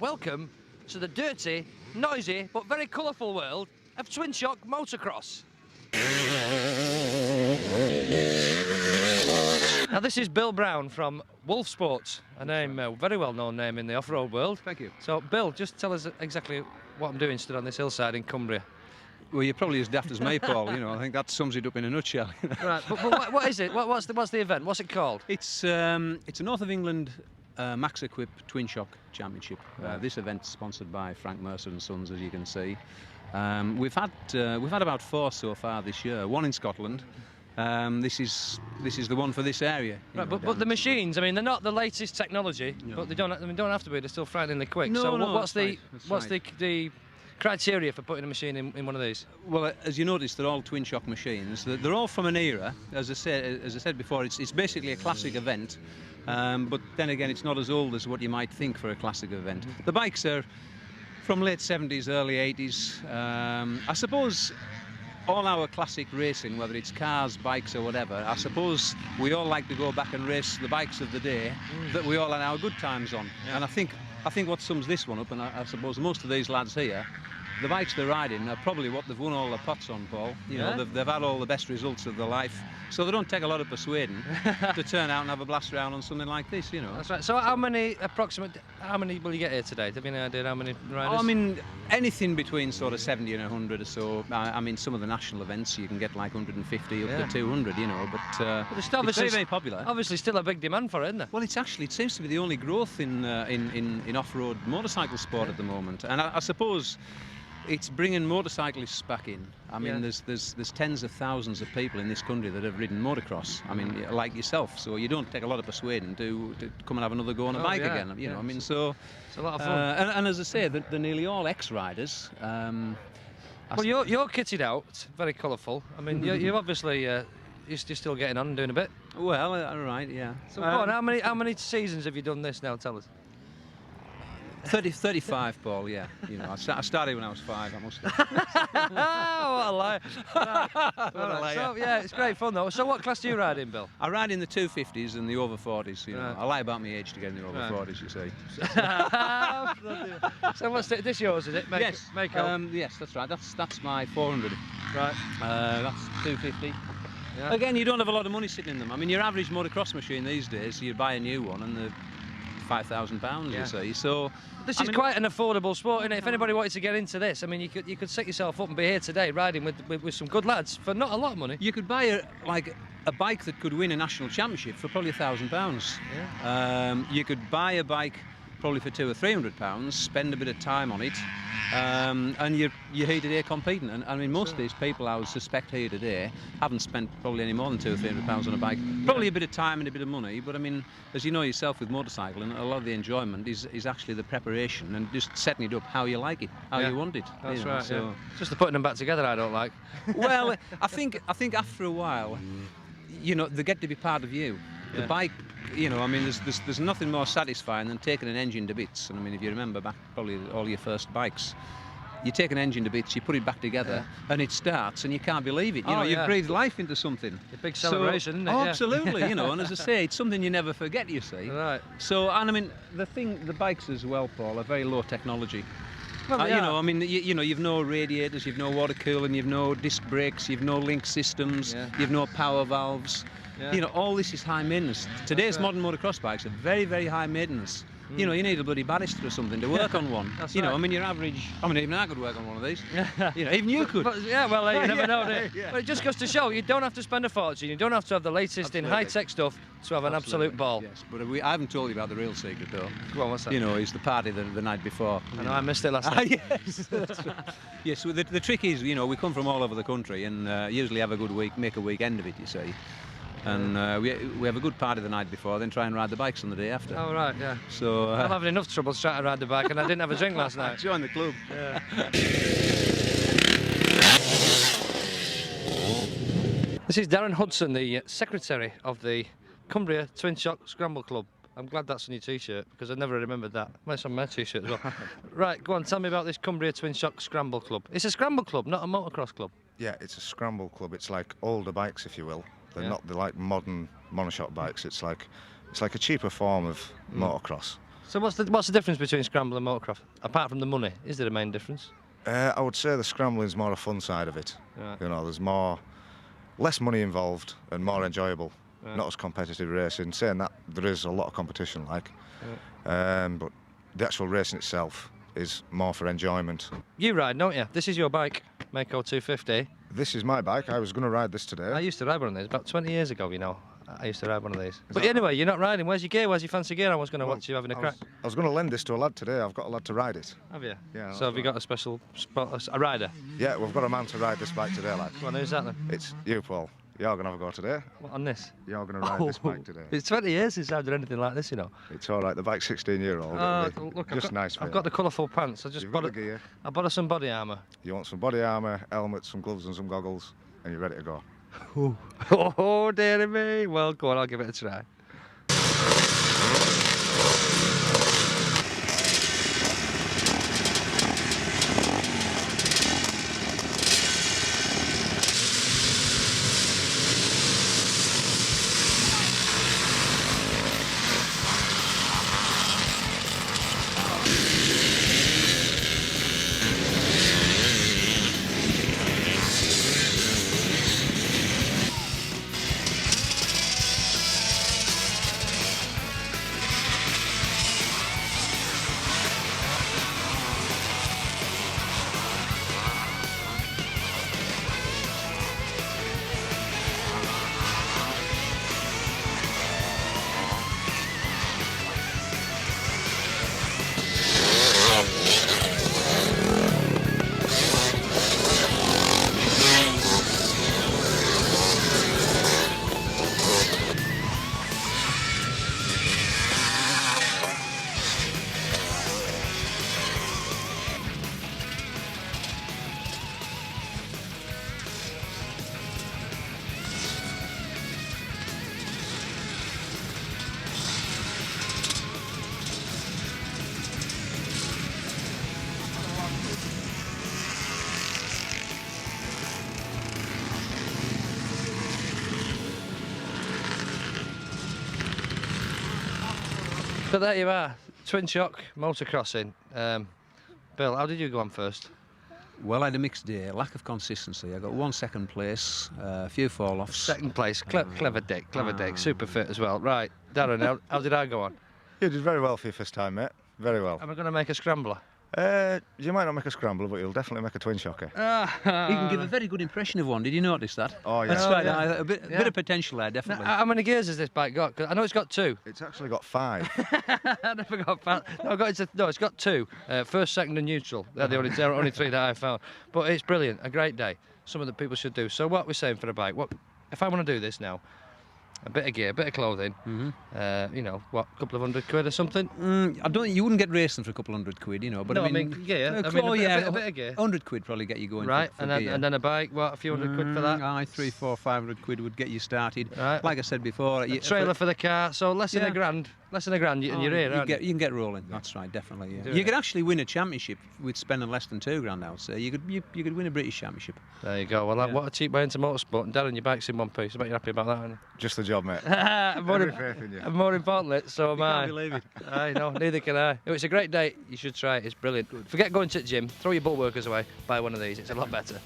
Welcome to the dirty, noisy, but very colourful world of Twinshock Motocross. Now this is Bill Brown from Wolf Sports, a very well-known name in the off-road world. Thank you. So Bill, just tell us exactly what I'm doing stood on this hillside in Cumbria. Well, you're probably as daft as me, Paul. You know, I think that sums it up in a nutshell. Right, but what is it? What's the event? What's it called? It's a North of England Max Equipe Twinshock Championship. This event's sponsored by Frank Mercer and Sons, as you can see. We've had about 4 so far this year. 1 in Scotland. This is the one for this area. Right, but the machines, I mean, they're not the latest technology, no. But they don't have to be. They're still frighteningly quick. No, so no, what's right. the criteria for putting a machine in one of these? Well, as you notice, they're all Twinshock machines. They're all from an era. As I said before, it's basically a classic event. But then again, it's not as old as what you might think for a classic event. The bikes are from late 70s, early 80s. I suppose all our classic racing, whether it's cars, bikes or whatever, I suppose we all like to go back and race the bikes of the day that we all had our good times on. Yeah. And I think what sums this one up, and I suppose most of these lads here, the bikes they're riding are probably what they've won all the pots on, Paul. You know, they've had all the best results of their life, so they don't take a lot of persuading to turn out and have a blast round on something like this, you know. That's right. So how many will you get here today? Have you any idea how many riders? I mean, anything between sort of 70 and 100 or so. I mean, some of the national events you can get like 150 up to 200, you know, but it's very, very popular. Obviously still a big demand for it, isn't there? Well, it seems to be the only growth in off-road motorcycle sport at the moment, and I suppose it's bringing motorcyclists back in. I mean, there's tens of thousands of people in this country that have ridden motocross. I mean, like yourself. So you don't take a lot of persuading to come and have another go on a bike again. You know, I mean, so it's a lot of fun. And as I say, they're nearly all ex-riders. Well, you're kitted out. It's very colourful. I mean, you're obviously you're still getting on and doing a bit. Well, all right, yeah. So go on, how many seasons have you done this now? Tell us. 35, Paul, yeah. You know, I started when I was 5, I must have. What a liar. Right. So, yeah, it's great fun though. So what class do you ride in, Bill? I ride in the 250s and the over 40s, you know. I lie about my age to get in the over 40s, you see. So what's this yours, is it? Yes. Yes, that's right. That's my 400. Right. That's 250. Yeah. Again, you don't have a lot of money sitting in them. I mean, your average motocross machine these days, you buy a new one and they're £5,000, you see. So this is quite an affordable sport, isn't it? If anybody wanted to get into this, I mean, you could set yourself up and be here today riding with some good lads for not a lot of money. You could buy a bike that could win a national championship for probably £1,000. Yeah. You could buy a bike probably for £200 or £300, spend a bit of time on it, and you're here today competing. And I mean, most of these people I would suspect here today haven't spent probably any more than £200 or £300 on a bike. Probably a bit of time and a bit of money, but I mean, as you know yourself with motorcycling, a lot of the enjoyment is actually the preparation and just setting it up how you like it, how you want it. That's right. So it's just the putting them back together I don't like. Well, I think after a while, you know, they get to be part of you. The bike, you know, I mean, there's nothing more satisfying than taking an engine to bits. And I mean, if you remember back probably all your first bikes, you take an engine to bits, you put it back together, and it starts, and you can't believe it. You know, you've breathed life into something. A big celebration, isn't it? Oh, absolutely. You know, and as I say, it's something you never forget. You see. Right. So, and I mean, the bikes as well, Paul, are very low technology. Well, you know, I mean, you know, you've no radiators, you've no water cooling, you've no disc brakes, you've no link systems, you've no power valves. Yeah. You know, all this is high maintenance. Today's modern motocross bikes are very, very high maintenance. You know, you need a bloody barrister or something to work on one. You know, I mean, your average... I mean, even I could work on one of these. You know, even you could. But, you never know, do you? But it just goes to show, you don't have to spend a fortune, you don't have to have the latest in high-tech stuff to have an absolute ball. Yes, but I haven't told you about the real secret, though. Go on, what's that? You know, it's the party the night before. I know, I missed it last night. Yes, that's right. Yes, well, the trick is, you know, we come from all over the country and usually have a good week, make a weekend of it, you see. And we have a good party the night before, then try and ride the bikes on the day after. Oh, right, yeah. So I'm having enough trouble trying to ride the bike, and I didn't have a drink last night. Join the club. Yeah. This is Darren Hudson, the secretary of the Cumbria Twinshock Scramble Club. I'm glad that's on your T-shirt, because I never remembered that. It's on my T-shirt as well. Right, go on, tell me about this Cumbria Twinshock Scramble Club. It's a scramble club, not a motocross club. Yeah, it's a scramble club. It's like older bikes, if you will. They're not the like modern monoshock bikes. It's like a cheaper form of motocross. So what's the difference between scramble and motocross? Apart from the money, is there a main difference? I would say the scrambling's more a fun side of it. Right. You know, there's less money involved and more enjoyable. Right. Not as competitive racing. Saying that, there is a lot of competition, like, but the actual racing itself is more for enjoyment. You ride, don't you? This is your bike, Mako 250. This is my bike. I was going to ride this today. I used to ride one of these about 20 years ago, you know. I used to ride one of these. But anyway, you're not riding. Where's your gear? Where's your fancy gear? I was going to watch you having a crack. I was going to lend this to a lad today. I've got a lad to ride it. Have you? Yeah. So have you got a special spot, a rider? Yeah, we've got a man to ride this bike today, lad. Come on, who's that then? It's you, Paul. You're going to have a go today. What, on this? You're going to ride this bike today. It's 20 years since I've done anything like this, you know. It's all right. The bike's 16-year-old. Look, just nice for I've you. got the colourful pants. I just You've bought got the gear. I bought her some body armour. You want some body armour, helmet, some gloves and some goggles, and you're ready to go. Oh, dearie me. Well, go on, I'll give it a try. So there you are, Twinshock Motorcrossing. Bill, how did you go on first? Well, I had a mixed day, lack of consistency. I got 1 second place, a few fall-offs. Second place, clever dick, super fit as well. Right, Darren, how did I go on? You did very well for your first time, mate. Very well. Am I going to make a scrambler? You might not make a scrambler, but you'll definitely make a twin shocker. You can give a very good impression of one. Did you notice that? Oh, yeah. That's Oh, right. yeah. A bit of potential there, definitely. How many gears has this bike got? 'Cause I know it's got 2. It's actually got 5. I never got fast. No, it's got 2. First, second, and neutral. They're the only 3 that I found. But it's brilliant. A great day. Something that people should do. So what we're saying for a bike? What if I want to do this now? A bit of gear, a bit of clothing. You know, what, a couple of £100 or something? I don't think you wouldn't get racing for a couple $100, you know. But No, I mean, gear. a bit of gear. £100 probably get you going. Right, for and gear. then a bike. What, a few £100 for that? Aye, £300, £400, £500 would get you started. Right. Like I said before, A trailer for the car. So less than Yeah. a grand. Less than a grand, and you're here, aren't you? You can get rolling. That's right, definitely. Yeah. Do You it. could actually win a championship with spending less than £2,000. I would say you could win a British championship. There you go. Well, Yeah. what a cheap way into motorsport. And Darren, your bike's in one piece. I bet you're happy about that, aren't you? Just the job, mate. more, Every faith in you. and more importantly, so am I. Can't believe it. I know, neither can I. It's a great day. You should try it. It's brilliant. Forget going to the gym. Throw your bulwarkers away. Buy one of these. It's a lot better.